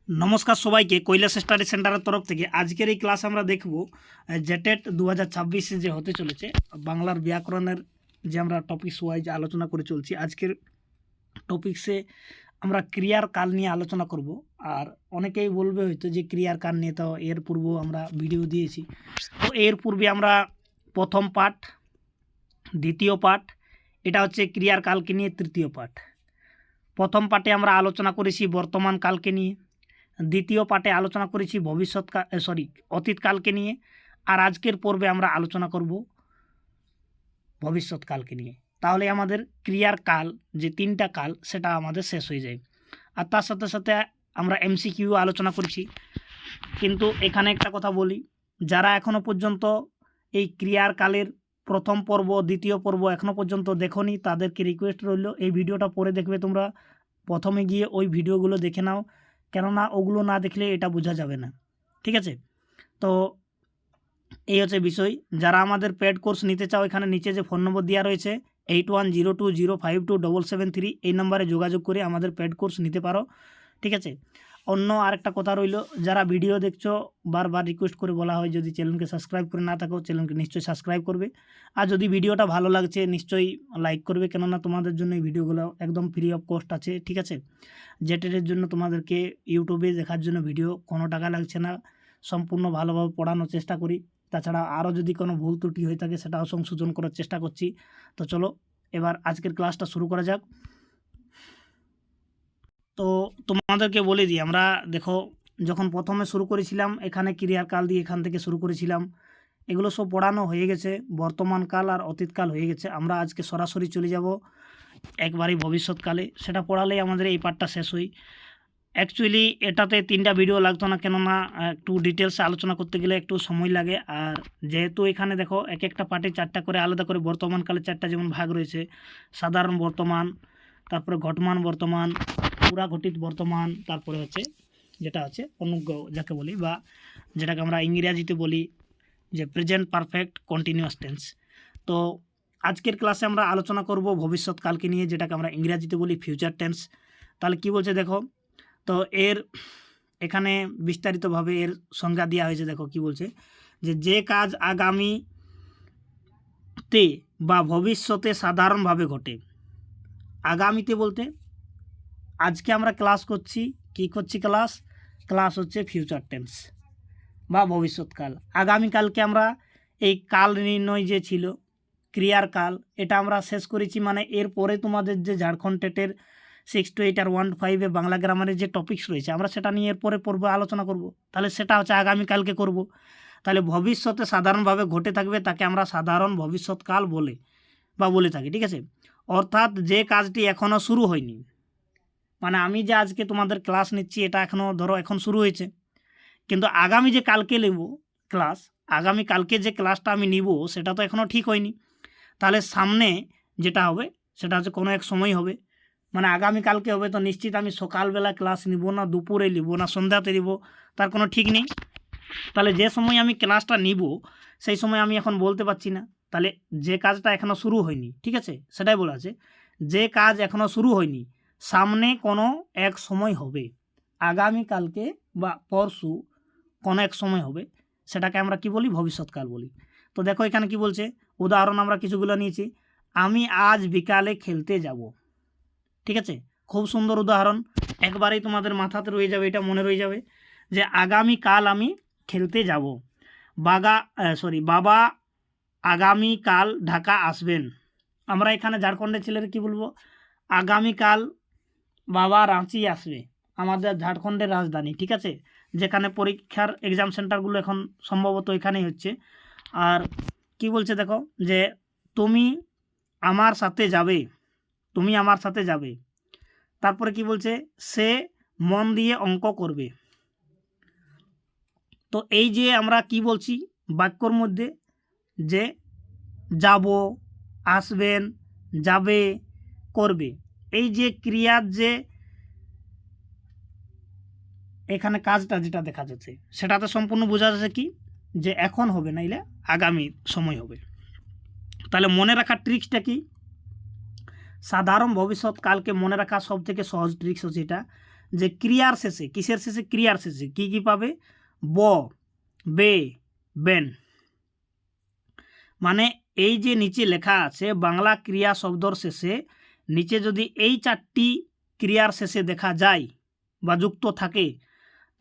নমস্কার সবাইকে কৈলাস স্টাডি সেন্টারের তরফ থেকে আজকের এই ক্লাস আমরা দেখব জেটেট 2026 যে হতে চলেছে বাংলার ব্যাকরণের যে আমরা টপিকস ওয়াইজ আলোচনা করে চলছি। আজকের টপিকসে আমরা ক্রিয়ার কাল নিয়ে আলোচনা করব। আর অনেকেই বলবে হয়তো যে ক্রিয়ার কাল নিয়ে তো এর পূর্বেও আমরা ভিডিও দিয়েছি, তো এর পূর্বে আমরা প্রথম পাঠ, দ্বিতীয় পাঠ, এটা হচ্ছে ক্রিয়ার কালকে নিয়ে তৃতীয় পাঠ। প্রথম পাঠে আমরা আলোচনা করেছি বর্তমান কালকে নিয়ে, দ্বিতীয় পাঠে আলোচনা করেছি অতীতকালকে নিয়ে, আর আজকের পর্বে আমরা আলোচনা করব ভবিষ্যৎকালকে নিয়ে। তাহলে আমাদের ক্রিয়ার কাল যে তিনটা কাল সেটা আমাদের শেষ হয়ে যায়। আর তার সাথে সাথে আমরা এমসিকিউ আলোচনা করছি। কিন্তু এখানে একটা কথা বলি, যারা এখনও পর্যন্ত এই ক্রিয়ার কালের প্রথম পর্ব দ্বিতীয় পর্ব এখনও পর্যন্ত দেখোনি, তাদেরকে রিকোয়েস্ট রইল এই ভিডিওটা পরে দেখবে। তোমরা প্রথমে গিয়ে ওই ভিডিওগুলো দেখে নাও, কেননা ওগুলো না দেখলে এটা বোঝা যাবে না, ঠিক আছে? তো এই হচ্ছে বিষয়। যারা আমাদের পেড কোর্স নিতে চাও, এখানে নিচে যে ফোন নম্বর দেওয়া রয়েছে 8102052773, এই নম্বরে যোগাযোগ করে আমাদের পেড কোর্স নিতে পারো, ঠিক আছে? অন্য আরেকটা কথা রইল, যারা ভিডিও দেখছো বারবার রিকোয়েস্ট করে বলা হয় যদি চ্যানেলকে সাবস্ক্রাইব করে না থাকো, চ্যানেলকে নিশ্চয়ই সাবস্ক্রাইব করবে। আর যদি ভিডিওটা ভালো লাগছে নিশ্চয়ই লাইক করবে, কেননা তোমাদের জন্য এই ভিডিওগুলো একদম ফ্রি অফ কস্ট আছে, ঠিক আছে? জেটের জন্য তোমাদেরকে ইউটিউবে দেখার জন্য ভিডিও কোনো টাকা লাগছে না, সম্পূর্ণ ভালোভাবে পড়ানোর চেষ্টা করি। তাছাড়া আরও যদি কোনো ভুল ত্রুটি হয়ে থাকে সেটাও সংশোধন করার চেষ্টা করছি। তো চলো এবার আজকের ক্লাসটা শুরু করা যাক। তো তোমাদেরকে বলে দিই, আমরা দেখো যখন প্রথমে শুরু করেছিলাম এখানে ক্রিয়ার কাল দিয়ে এখান থেকে শুরু করেছিলাম, এগুলো সব পড়ানো হয়ে গেছে, বর্তমান কাল আর অতীতকাল হয়ে গেছে। আমরা আজকে সরাসরি চলে যাব একবারই ভবিষ্যৎকালে, সেটা পড়ালেই আমাদের এই পার্টটা শেষ হয়। অ্যাকচুয়ালি এটাতে 3টা ভিডিও লাগতো না, কেননা একটু ডিটেলসে আলোচনা করতে গেলে একটু সময় লাগে। আর যেহেতু এখানে দেখো এক একটা পার্টে 4টা করে আলাদা করে বর্তমানকালে 4টা যেমন ভাগ রয়েছে, সাধারণ বর্তমান, তারপরে ঘটমান বর্তমান, পুরা ঘটিত বর্তমান, তারপরে হচ্ছে যেটা হচ্ছে অনুজ্ঞ যাকে বলি, বা যেটাকে আমরা ইংরেজিতে বলি যে প্রেজেন্ট পারফেক্ট কন্টিনিউয়াস টেন্স। তো আজকের ক্লাসে আমরা আলোচনা করব ভবিষ্যৎকালকে নিয়ে, যেটাকে আমরা ইংরেজিতে বলি ফিউচার টেন্স। তাহলে কি বলছে দেখো, তো এর এখানে বিস্তারিতভাবে এর সংজ্ঞা দেওয়া হয়েছে। দেখো কি বলছে, যে কাজ আগামীতে বা ভবিষ্যতে সাধারণভাবে ঘটে। আগামীতে বলতে আজকে আমরা ক্লাস করছি, কি করছি ক্লাস হচ্ছে ফিউচার টেন্স বা ভবিষ্যৎকাল। আগামীকালকে আমরা এই কাল নির্ণয় যে ছিল ক্রিয়ার কাল, এটা আমরা শেষ করেছি। মানে এরপরে তোমাদের যে Jharkhand টেটের 6 to 8 R 1 to 5 Bangla গ্রামারের যে টপিকস রয়েছে আমরা সেটা নিয়ে এরপরে পর্বে আলোচনা করব। তাহলে সেটা হচ্ছে আগামীকালকে করব। তাহলে ভবিষ্যতে সাধারণভাবে ঘটে থাকবে তাকে আমরা সাধারণ ভবিষ্যৎকাল বলে থাকি, ঠিক আছে? অর্থাৎ যে কাজটি এখনও শুরু হয়নি, মানে আমি যে আজকে তোমাদের ক্লাস নিচ্ছি এটা এখনও ধরো এখন শুরু হয়েছে, কিন্তু আগামী যে কালকে নেব ক্লাস, আগামীকালকে যে ক্লাসটা আমি নিব সেটা তো এখনও ঠিক হয়নি। তাহলে সামনে যেটা হবে সেটা হচ্ছে কোনো এক সময় হবে, মানে আগামীকালকে হবে। তো নিশ্চিত আমি সকালবেলা ক্লাস নিব না, দুপুরে নিব না, সন্ধ্যাতে নিব, তার কোনো ঠিক নেই। তাহলে যে সময় আমি ক্লাসটা নিব সেই সময় আমি এখন বলতে পারছি না। তাহলে যে কাজটা এখনও শুরু হয়নি, ঠিক আছে, সেটাই বলা আছে, যে কাজ এখনও শুরু হয়নি সামনে কোনো এক সময় হবে, আগামীকালকে বা পরশু কোনো এক সময় হবে, সেটাকে আমরা কি বলি, ভবিষ্যৎকাল বলি। তো দেখো এখানে কি বলছে, উদাহরণ আমরা কিছুগুলো নিয়েছি। আমি আজ বিকালে খেলতে যাব, ঠিক আছে? খুব সুন্দর উদাহরণ, একবারেই তোমাদের মাথাতে রয়ে যাবে, এটা মনে রয়ে যাবে যে আগামীকাল আমি খেলতে যাব। বাবা আগামীকাল ঢাকা আসবেন। আমরা এখানে ঝাড়খণ্ডের ছেলেরা কি বলবো, আগামীকাল বাবা রাঁচি আসবে, আমাদের ঝাড়খণ্ডের রাজধানী, ঠিক আছে, যেখানে পরীক্ষার এক্সাম সেন্টারগুলো এখন সম্ভবত এখানেই হচ্ছে। আর কি বলছে দেখো, যে তুমি আমার সাথে যাবে, তারপরে কি বলছে, সে মন দিয়ে অঙ্ক করবে। তো এই যে আমরা কি বলছি বাক্যর মধ্যে, যে যাব, আসবেন, যাবে, করবে, এই যে ক্রিয়ার যে এখানে কাজটা যেটা দেখা যাচ্ছে সেটাতে সম্পূর্ণ বোঝা যাচ্ছে কি, যে এখন হবে না, এলে আগামী সময় হবে। তাহলে মনে রাখার ট্রিক্সটা কি, সাধারণ ভবিষ্যৎকালকে মনে রাখা সব থেকে সহজ ট্রিক্স হচ্ছে এটা, যে ক্রিয়ার শেষে, কিসের শেষে? ক্রিয়ার শেষে কি কি পাবে? ব, বে, বেন। মানে এই যে নিচে লেখা আছে বাংলা ক্রিয়া শব্দর শেষে নিচে যদি এই 4টি ক্রিয়ার শেষে দেখা যায় বা যুক্ত থাকে,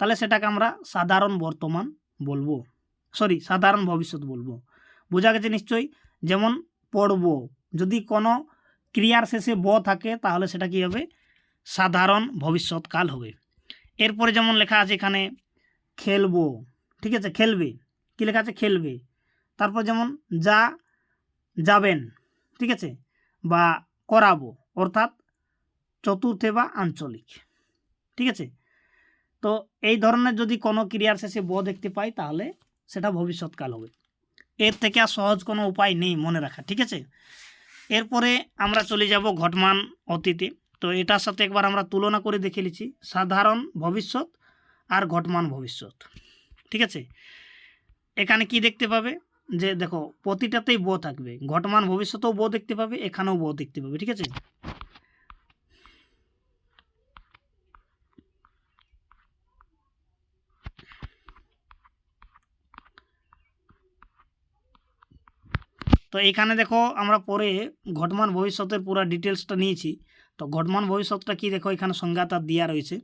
তাহলে সেটাকে আমরা সাধারণ বর্তমান বলবো, সাধারণ ভবিষ্যৎ বলবো। বোঝা গেছে নিশ্চয়ই? যেমন পড়ব, যদি কোনো ক্রিয়ার শেষে ব থাকে তাহলে সেটা কি হবে? সাধারণ ভবিষ্যৎকাল হবে। এরপরে যেমন লেখা আছে এখানে খেলবো, ঠিক আছে, খেলবে, কি লেখা আছে? খেলবে। তারপর যেমন যাবেন, ঠিক আছে, বা করাবো, অর্থাৎ চতুর্থে বা আঞ্চলিক, ঠিক আছে। তো এই ধরনের যদি কোনো ক্রিয়ার শেষে ব দেখতে পাই তাহলে সেটা ভবিষ্যৎকাল হবে। এর থেকে আর সহজ কোনো উপায় নেই মনে রাখা, ঠিক আছে। এরপরে আমরা চলে যাব ঘটমান অতীতে। তো এটার সাথে একবার আমরা তুলনা করে দেখে নিচ্ছি সাধারণ ভবিষ্যৎ আর ঘটমান ভবিষ্যৎ, ঠিক আছে। এখানে কি দেখতে পাবে? যে দেখো প্রতিটাতেই ব থাকবে, ঘটমান ভবিষ্যতেও ব দেখতে পাবে, এখানেও ব দেখতে পাবে, ঠিক আছে। তো এখানে দেখো আমরা পরে ঘটমান ভবিষ্যতের পুরো ডিটেলসটা নিয়েছি। তো ঘটমান ভবিষ্যৎটা কি দেখো এখানে সংজ্ঞাটা দেওয়া রয়েছে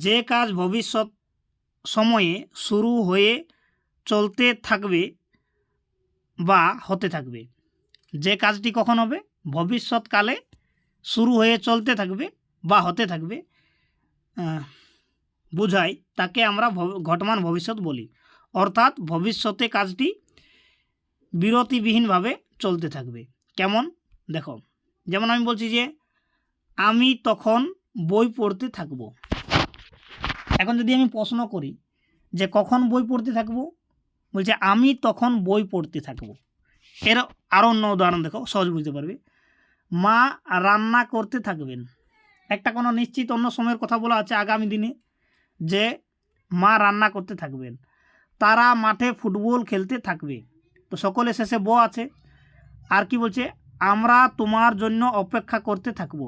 যে কাজ ভবিষ্যৎ সময়ে শুরু হয়ে চলতে থাকবে বা হতে থাকবে। যে কাজটি কখন হবে? ভবিষ্যৎকালে শুরু হয়ে চলতে থাকবে বা হতে থাকবে বোঝায়, তাকে আমরা ঘটমান ভবিষ্যৎ বলি। অর্থাৎ ভবিষ্যতে কাজটি বিরতিবিহীনভাবে চলতে থাকবে। কেমন? দেখো, যেমন আমি বলছি যে আমি তখন বই পড়তে থাকব। এখন যদি আমি প্রশ্ন করি যে কখন বই পড়তে থাকব, বলছে আমি তখন বই পড়তে থাকব। এর আরও অন্য উদাহরণ দেখো, সহজ বুঝতে পারবে। মা রান্না করতে থাকবেন। একটা কোনো নিশ্চিত অন্য সময়ের কথা বলা আছে আগামী দিনে, যে মা রান্না করতে থাকবেন। তারা মাঠে ফুটবল খেলতে থাকবে। তো সকলে শেষে ব আছে। আর কি বলছে? আমরা তোমার জন্য অপেক্ষা করতে থাকব।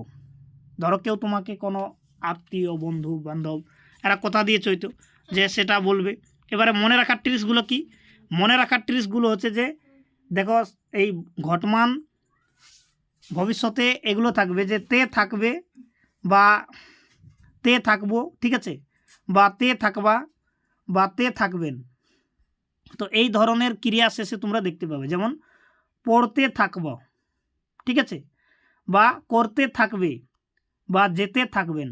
ধরো কেউ তোমাকে কোনো আত্মীয়, বন্ধু বান্ধব এরা কথা দিয়েছে হয়তো যে সেটা বলবে। এবারে মনে রাখার ট্রিক্সগুলো কি? মনে রাখার ট্রিক্সগুলো হচ্ছে যে দেখো এই ঘটমান ভবিষ্যতে এগুলো থাকবে যে তে থাকবে বা তে থাকবো, ঠিক আছে, বা তে থাকবা বা তে থাকবেন। তো এই ধরনের ক্রিয়া শেষে তোমরা দেখতে পাবে, যেমন পড়তে থাকব, ঠিক আছে, বা করতে থাকবে বা যেতে থাকবেন।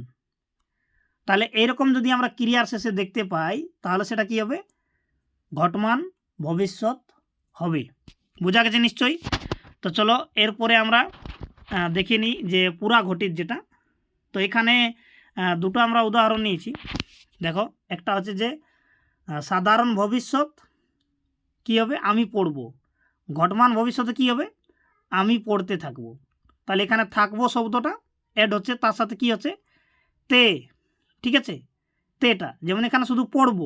তাহলে এরকম যদি আমরা ক্রিয়ার শেষে দেখতে পাই তাহলে সেটা কি হবে? ঘটমান ভবিষ্যৎ হবে। বোঝা গেছে নিশ্চয়ই? তো চলো এরপরে আমরা দেখে নিই যে পুরা ঘটিত যেটা। তো এখানে দুটো আমরা উদাহরণ নিয়েছি। দেখো একটা হচ্ছে যে সাধারণ ভবিষ্যৎ কি হবে? আমি পড়ব। ঘটমান ভবিষ্যতে কি হবে? আমি পড়তে থাকব। তাহলে এখানে থাকবো শব্দটা অ্যাড হচ্ছে, তার সাথে কি হচ্ছে? তে, ঠিক আছে, তেটা। যেমন এখানে শুধু পড়ব,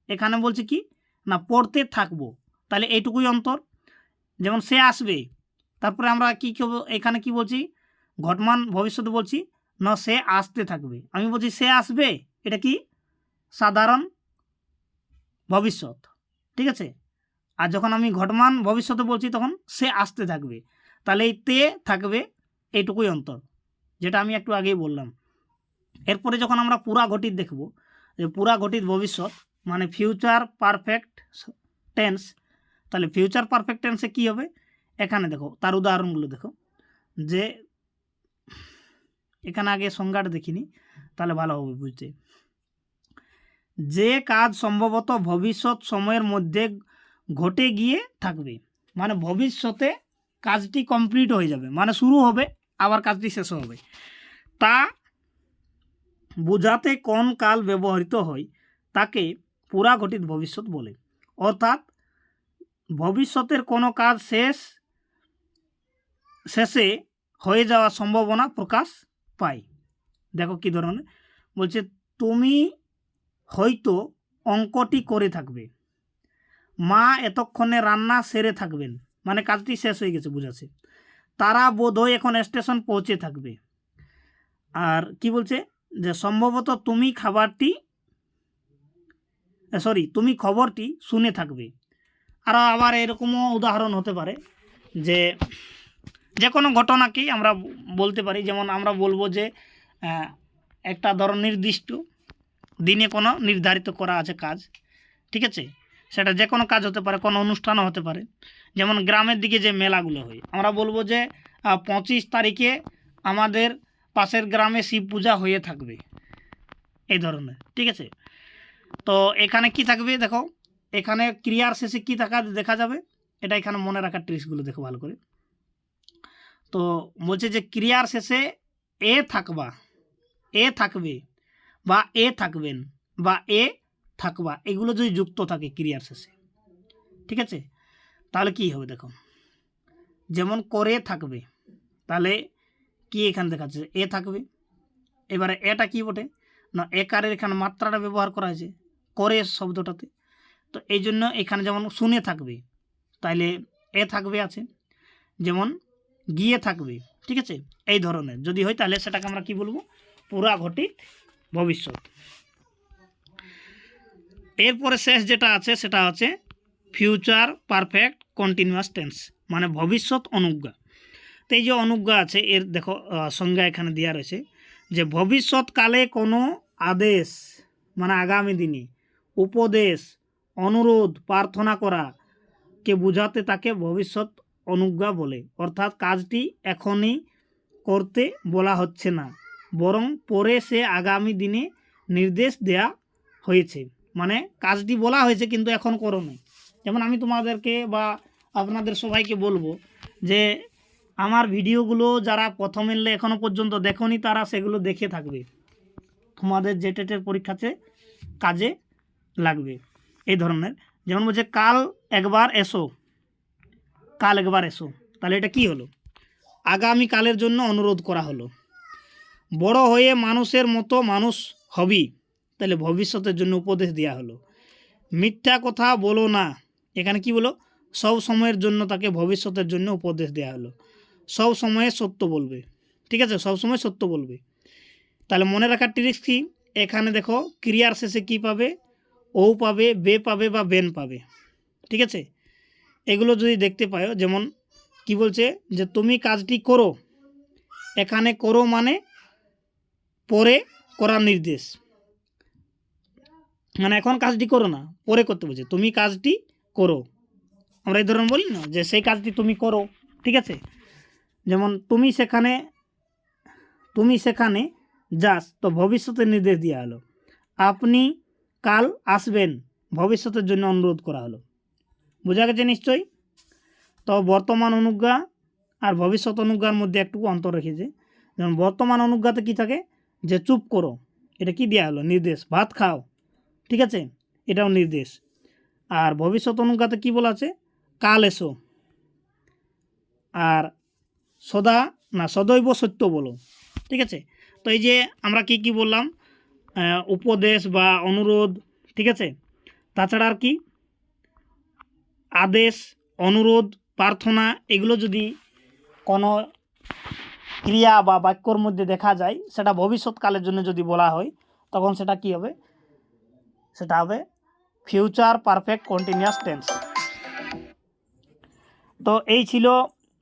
এখানে বলছে কি না পড়তে থাকবো। তাহলে এইটুকুই অন্তর। যেমন সে আসবে, তারপরে আমরা কি এখানে কি বলছি? ঘটমান ভবিষ্যতে বলছি না সে আসতে থাকবে। আমি বলছি সে আসবে, এটা কি? সাধারণ ভবিষ্যৎ, ঠিক আছে। আর যখন আমি ঘটমান ভবিষ্যতে বলছি তখন সে আসতে থাকবে। তাহলে এই তে থাকবে, এইটুকুই অন্তর, যেটা আমি একটু আগেই বললাম। এরপরে যখন আমরা পুরা ঘটিত দেখব, যে পুরা ঘটিত ভবিষ্যৎ মানে ফিউচার পারফেক্ট টেন্স, তাহলে ফিউচার পারফেক্ট টেন্সে কী হবে? এখানে দেখো তার উদাহরণগুলো দেখো, যে এখানে আগে সংজ্ঞাটা দেখিনি তাহলে ভালো হবে বুঝতে। যে কাজ সম্ভবত ভবিষ্যৎ সময়ের মধ্যে ঘটে গিয়ে থাকবে, মানে ভবিষ্যতে কাজটি কমপ্লিট হয়ে যাবে, মানে শুরু হবে আবার কাজটি শেষ হবে, তা বোঝাতে কোন কাল ব্যবহৃত হয় তাকে পুরা ঘটিত ভবিষ্যৎ বলে। অর্থাৎ ভবিষ্যতের কোনো কাজ শেষে হয়ে যাওয়ার সম্ভাবনা প্রকাশ পায়। দেখো কী ধরনের বলছে, তুমি হয়তো অঙ্কটি করে থাকবে, মা এতক্ষণে রান্না সেরে থাকবেন, মানে কাজটি শেষ হয়ে গেছে বুঝাচ্ছে। তারা বোধহয় এখন স্টেশন পৌঁছে থাকবে। আর কি বলছে যে সম্ভবত তুমি তুমি খবরটি শুনে থাকবে। আর আবার এরকমও উদাহরণ হতে পারে যে কোনো ঘটনাকেই আমরা বলতে পারি। যেমন আমরা বলবো যে একটা ধরো নির্দিষ্ট দিনে কোনো নির্ধারিত করা আছে কাজ, ঠিক আছে, সেটা যে কোনো কাজ হতে পারে, কোনো অনুষ্ঠানও হতে পারে। যেমন গ্রামের দিকে যে মেলাগুলো হয়, আমরা বলবো যে 25 তারিখে আমাদের পাশের গ্রামে শিব পূজা হয়ে থাকবে, এই ধরনের, ঠিক আছে। তো এখানে কি থাকবে দেখো, এখানে ক্রিয়ার শেষে কি দেখা যাবে, এটা এখানে মনে রাখার ট্রিক্সগুলো দেখো ভালো করে। তো বলছে যে ক্রিয়ার শেষে এ থাকবা, এ থাকবে, বা এ থাকবেন, বা এ থাকবা, এগুলো যদি যুক্ত থাকে ক্রিয়ার শেষে, ঠিক আছে, তাহলে কি হবে দেখো। যেমন করে থাকবে, তাহলে কি এখানে দেখাচ্ছে এ থাকবে। এবারে এটা কি বটে না, একারের এখানে মাত্রাটা ব্যবহার করা হয়েছে করে শব্দটাতে। তো এই জন্য এখানে যেমন শুনে থাকবে, তাইলে এ থাকবে আছে। যেমন গিয়ে থাকবে, ঠিক আছে, এই ধরনের যদি হয় তাহলে সেটাকে আমরা কি বলবো, পুরা ঘটিত ভবিষ্যৎ। এরপরে শেষ যেটা আছে সেটা হচ্ছে ফিউচার পারফেক্ট কন্টিনিউয়াস টেন্স, মানে ভবিষ্যৎ অনুজ্ঞা। তো এই যে অনুজ্ঞা আছে এর দেখো সংজ্ঞা এখানে দেওয়া রয়েছে যে ভবিষ্যৎকালে কোনো আদেশ মানে আগামী দিনে, উপদেশ, অনুরোধ, প্রার্থনা করা কে বোঝাতে তাকে ভবিষ্যৎ অনুজ্ঞা বলে। অর্থাৎ কাজটি এখনই করতে বলা হচ্ছে না, বরং পরে সে আগামী দিনে নির্দেশ দেয়া হয়েছে। মানে কাজটি বলা হয়েছে কিন্তু এখন করো না। যেমন আমি তোমাদেরকে বা আপনাদের সবাইকে বলবো যে আমার ভিডিওগুলো যারা প্রথম এলে এখনও পর্যন্ত দেখোনি তারা সেগুলো দেখে থাকবে, তোমাদের যে টেটের পরীক্ষাতে কাজে লাগবে এই ধরনের। যেমন বলছে কাল একবার এসো, কাল একবার এসো, তাহলে এটা কি হলো, আগামীকালের জন্য অনুরোধ করা হলো। বড় হয়ে মানুষের মতো মানুষ হবি, তাহলে ভবিষ্যতের জন্য উপদেশ দেওয়া হলো। মিথ্যা কথা বলো না, এখানে কি বলো, সব সময়ের জন্য তাকে ভবিষ্যতের জন্য উপদেশ দেওয়া হলো। সব সময়ে সত্য বলবে, ঠিক আছে, সব সময় সত্য বলবে। তাহলে মনে রাখার ট্রিক্স কি, এখানে দেখো ক্রিয়ার শেষে কি পাবে, ও পাবে, বে পাবে, বা বেন পাবে, ঠিক আছে। এগুলো যদি দেখতে পাও, যেমন কি বলছে যে তুমি কাজটি করো, এখানে করো মানে পরে করার নির্দেশ, মানে এখন কাজটি করো না, পরে করতে বলছে, তুমি কাজটি করো। আমরা এই ধরনের বলি না যে সেই কাজটি তুমি করো, ঠিক আছে। যেমন তুমি সেখানে যাস, তো ভবিষ্যতের নির্দেশ দেওয়া হলো। আপনি কাল আসবেন, ভবিষ্যতের জন্য অনুরোধ করা হলো। বোঝা গেছে নিশ্চয়ই। তো বর্তমান অনুজ্ঞা আর ভবিষ্যৎ অনুজ্ঞার মধ্যে একটু অন্তর রেখেছে। যেমন বর্তমান অনুজ্ঞাতে কি থাকে, যে চুপ করো, এটা কি দেওয়া হলো, নির্দেশ। ভাত খাও, ঠিক আছে, এটাও নির্দেশ। আর ভবিষ্যৎ অনুজ্ঞাতে কি বলা আছে, কাল এসো, আর সদৈব সত্য বলো, ঠিক আছে। তো এই যে আমরা কি বললাম, উপদেশ বা অনুরোধ, ঠিক আছে, তাছাড়া আর কি আদেশ, অনুরোধ, প্রার্থনা, এগুলো যদি কোনো ক্রিয়া বা বাক্যর মধ্যে দেখা যায়, সেটা ভবিষ্যৎকালের জন্য যদি বলা হয়, তখন সেটা কি হবে, সেটা হবে ফিউচার পারফেক্ট কন্টিনিউয়াস টেন্স। তো এই ছিল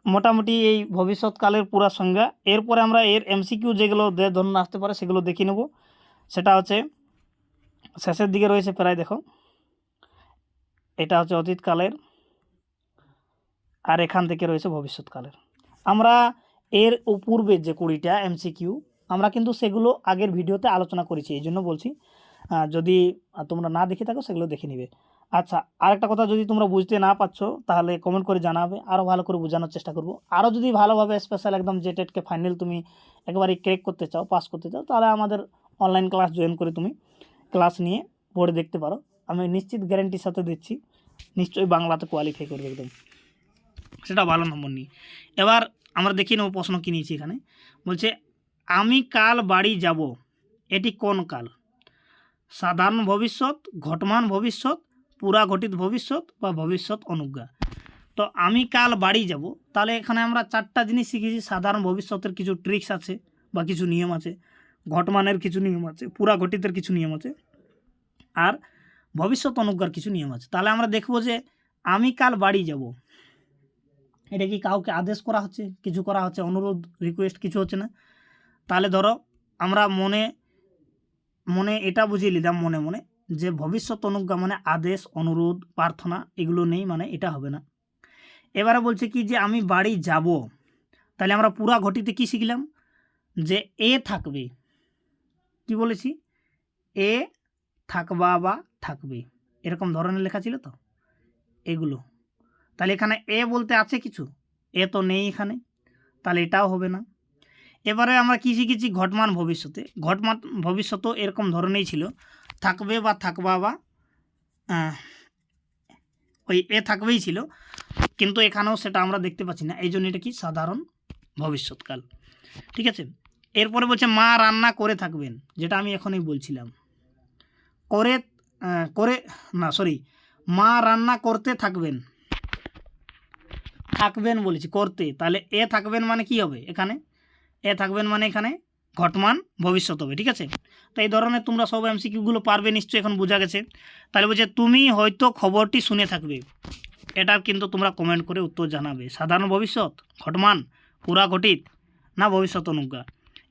মোটামুটি এই ভবিষ্যৎকালের পুরা সংজ্ঞা। এরপরে আমরা এর এমসিকিউ যেগুলো ধরুন আসতে পারে সেগুলো দেখে নেব। সেটা হচ্ছে শেষের দিকে রয়েছে প্রায়, দেখো এটা হচ্ছে অতীতকালের, আর এখান থেকে রয়েছে ভবিষ্যৎকালের। আমরা এর পূর্বে যে 20টা এমসিকিউ আমরা কিন্তু সেগুলো আগের ভিডিওতে আলোচনা করেছি, এই জন্য বলছি যদি তোমরা না দেখে থাকো সেগুলো দেখে নিবে। আচ্ছা, আরেকটা কথা, যদি তোমরা বুঝতে না পারছো তাহলে কমেন্ট করে জানাবে, আরও ভালো করে বোঝানোর চেষ্টা করব। আরও যদি ভালোভাবে স্পেশাল একদম যে টেটকে ফাইনাল তুমি একবারে ক্র্যাক করতে চাও, পাস করতে চাও, তাহলে আমাদের অনলাইন ক্লাস জয়েন করে তুমি ক্লাস নিয়ে পড়ে দেখতে পারো। আমি নিশ্চিত গ্যারেন্টির সাথে দিচ্ছি নিশ্চয়ই বাংলাতে কোয়ালিফাই করবে একদম, সেটা ভালো নম্বর নিয়ে। এবার আমরা দেখি নেব প্রশ্ন কী নিয়েছি এখানে। বলছে আমি কাল বাড়ি যাব, এটি কোন কাল, সাধারণ ভবিষ্যৎ, ঘটমান ভবিষ্যৎ, পুরা ঘটিত ভবিষ্যৎ, বা ভবিষ্যৎ অনুজ্ঞা। তো আমি কাল বাড়ি যাব, তাহলে এখানে আমরা 4টা জিনিস শিখেছি। সাধারণ ভবিষ্যতের কিছু ট্রিক্স আছে বা কিছু নিয়ম আছে। ঘটমানের কিছু নিয়ম আছে, পুরা ঘটিতের কিছু নিয়ম আছে, আর ভবিষ্যৎ অনুজ্ঞার কিছু নিয়ম আছে। তাহলে আমরা দেখব যে আমি কাল বাড়ি যাব, এটা কি কাউকে আদেশ করা হচ্ছে, কিছু করা হচ্ছে, অনুরোধ রিকোয়েস্ট কিছু হচ্ছে না। তাহলে ধরো আমরা মনে মনে এটা বুঝিয়ে নিলাম মনে মনে যে ভবিষ্যৎ অনুজ্ঞা মানে আদেশ, অনুরোধ, প্রার্থনা এগুলো নেই, মানে এটা হবে না। এবারে বলছে কি যে আমি বাড়ি যাব, তাহলে আমরা পুরা ঘটিতে কি শিখলাম, যে এ থাকবে, কি বলেছি, এ থাকবা বা থাকবে, এরকম ধরনের লেখা ছিল তো এগুলো। তাহলে এখানে এ বলতে আছে কিছু, এ তো নেই এখানে, তাহলে এটাও হবে না। এবারে আমরা কী শিখেছি, ঘটমান ভবিষ্যতে। ঘটমান ভবিষ্যতও এরকম ধরনেরই ছিল, থাকবে বা থাকবা বা ওই এ থাকবেই ছিল, কিন্তু এখানেও সেটা আমরা দেখতে পাচ্ছি না, এই জন্য এটা কি সাধারণ ভবিষ্যৎকাল। ঠিক আছে, এরপরে বলছে মা রান্না করে থাকবেন, যেটা আমি এখনই বলছিলাম, করে করে না সরি মা রান্না করতে থাকবেন, থাকবেন বলেছি করতে, তাহলে এ থাকবেন মানে কি হবে, এখানে এ থাকবেন মানে এখানে ঘটমান ভবিষ্যৎ হবে। ঠিক আছে, তো এই ধরনের তোমরা সব এমসিকিউগুলো পারবে নিশ্চয়ই, এখন বোঝা গেছে। তাহলে বলছে তুমি হয়তো খবরটি শুনে থাকবে, এটার কিন্তু তোমরা কমেন্ট করে উত্তর জানাবে, সাধারণ ভবিষ্যৎ, ঘটমান, পুরা ঘটিত না ভবিষ্যৎ অনুজ্ঞা।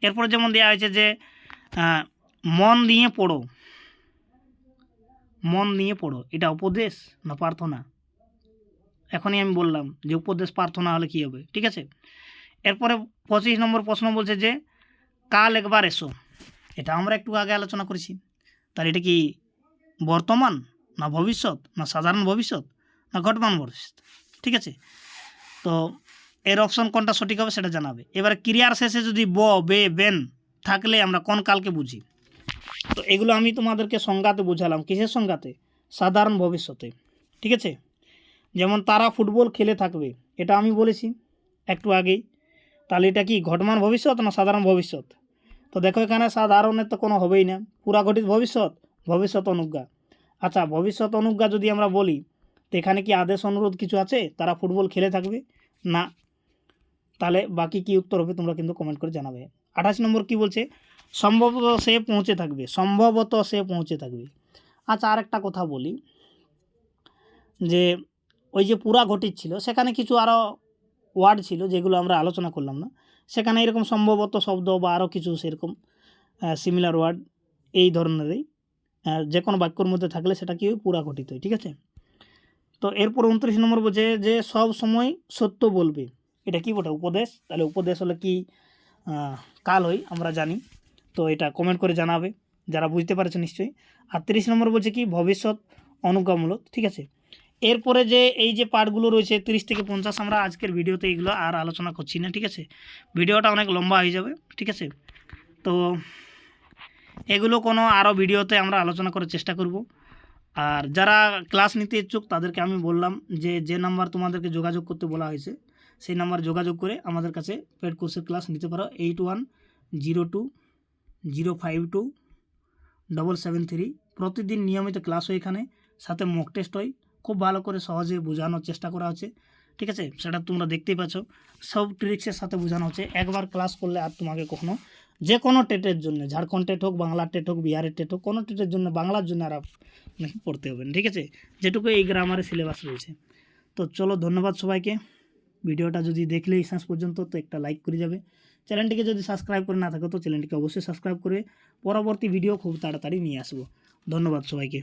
এরপরে যেমন দেওয়া হয়েছে যে মন দিয়ে পড়ো, মন দিয়ে পড়ো, এটা উপদেশ না প্রার্থনা, এখনই আমি বললাম যে উপদেশ প্রার্থনা হলে কী হবে। ঠিক আছে, এরপরে 25 নম্বর প্রশ্ন বলছে যে কাল একবার এসো, এটা আমরা একটু আগে আলোচনা করেছি। তাহলে এটা কি বর্তমান না ভবিষ্যৎ না সাধারণ ভবিষ্যৎ না ঘটমান ভবিষ্যৎ? ঠিক আছে, তো এর অপশন কোনটা সঠিক হবে সেটা জানাবে। এবার ক্রিয়ার শেষে যদি ব, বে, বেন থাকলে আমরা কোন কালকে বুঝি, তো এগুলো আমি তোমাদেরকে সংজ্ঞাতে বুঝালাম, কিসের সংজ্ঞাতে, সাধারণ ভবিষ্যতে। ঠিক আছে, যেমন তারা ফুটবল খেলে থাকবে, এটা আমি বলেছি একটু আগেই, তাহলে এটা কি ঘটমান ভবিষ্যৎ না সাধারণ ভবিষ্যৎ? তো দেখো এখানে সাধারণের তো কোনো হবেই না, পুরা ঘটিত ভবিষ্যৎ, ভবিষ্যৎ অনুজ্ঞা। আচ্ছা, ভবিষ্যৎ অনুজ্ঞা যদি আমরা বলি, তো এখানে কি আদেশ অনুরোধ কিছু আছে, তারা ফুটবল খেলে থাকবে না? তাহলে বাকি কি উত্তর হবে তোমরা কিন্তু কমেন্ট করে জানাবে। 28 নম্বর কি বলছে, সম্ভবত সে পৌঁছে থাকবে, সম্ভবত সে পৌঁছে থাকবে। আচ্ছা, আরেকটা কথা বলি, যে ওই যে পুরা ঘটিত ছিল সেখানে কিছু আরও ওয়ার্ড ছিল যেগুলো আমরা আলোচনা করলাম না, সেখানে এরকম সম্ভবত শব্দ বা আরও কিছু সেরকম সিমিলার ওয়ার্ড এই ধরনেরই যে কোনো বাক্যর মধ্যে থাকলে সেটা কি পুরা ঘটিত হয়। ঠিক আছে, তো এরপর 29 নম্বর বলছে যে সব সময় সত্য বলবে, এটা কি বটে, উপদেশ। তাহলে উপদেশ হলে কি কাল হয় আমরা জানি, তো এটা কমেন্ট করে জানাবে যারা বুঝতে পারছে নিশ্চয়ই। আর 30 নম্বর বলছে কি ভবিষ্যৎ অনুজ্ঞামূলক। ঠিক আছে, এরপরে যে এই যে পার্টগুলো রয়েছে 30 থেকে 50, আমরা আজকের ভিডিওতে এগুলো আর আলোচনা করছি না। ঠিক আছে, ভিডিওটা অনেক লম্বা হয়ে যাবে। ঠিক আছে, তো এগুলো কোনো আরও ভিডিওতে আমরা আলোচনা করার চেষ্টা করব। আর যারা ক্লাস নিতে ইচ্ছুক তাদেরকে আমি বললাম যে নাম্বার তোমাদেরকে যোগাযোগ করতে বলা হয়েছে সেই নাম্বার যোগাযোগ করে আমাদের কাছে পেড কোর্সের ক্লাস নিতে পারো। 8102052773। প্রতিদিন নিয়মিত ক্লাস হয় এখানে, সাথে মক টেস্ট হয়, খুব ভালো করে সহজে বোঝানোর চেষ্টা করা হচ্ছে। ঠিক আছে, সেটা তোমরা দেখতেই পাচ্ছ, সব ট্রিক্সের সাথে বোঝানো হচ্ছে। একবার ক্লাস করলে আর তোমাকে কখনো যে কোনো টেটের জন্য, ঝাড়খণ্ড টেট হোক, বাংলা টেট হোক, বিহারের টেট হোক, কোনো টেটের জন্য বাংলার জন্য আর নাকি পড়তে হবে না। ঠিক আছে, যেটুকু এই গ্রামারের সিলেবাস রয়েছে। তো চলো, ধন্যবাদ সবাইকে। ভিডিওটা যদি দেখলেই শেষ পর্যন্ত তো একটা লাইক করে যাবে। চ্যানেলটিকে যদি সাবস্ক্রাইব করে না থাকো তো চ্যানেলটিকে অবশ্যই সাবস্ক্রাইব করে পরবর্তী ভিডিও খুব তাড়াতাড়ি নিয়ে আসবো। ধন্যবাদ সবাইকে।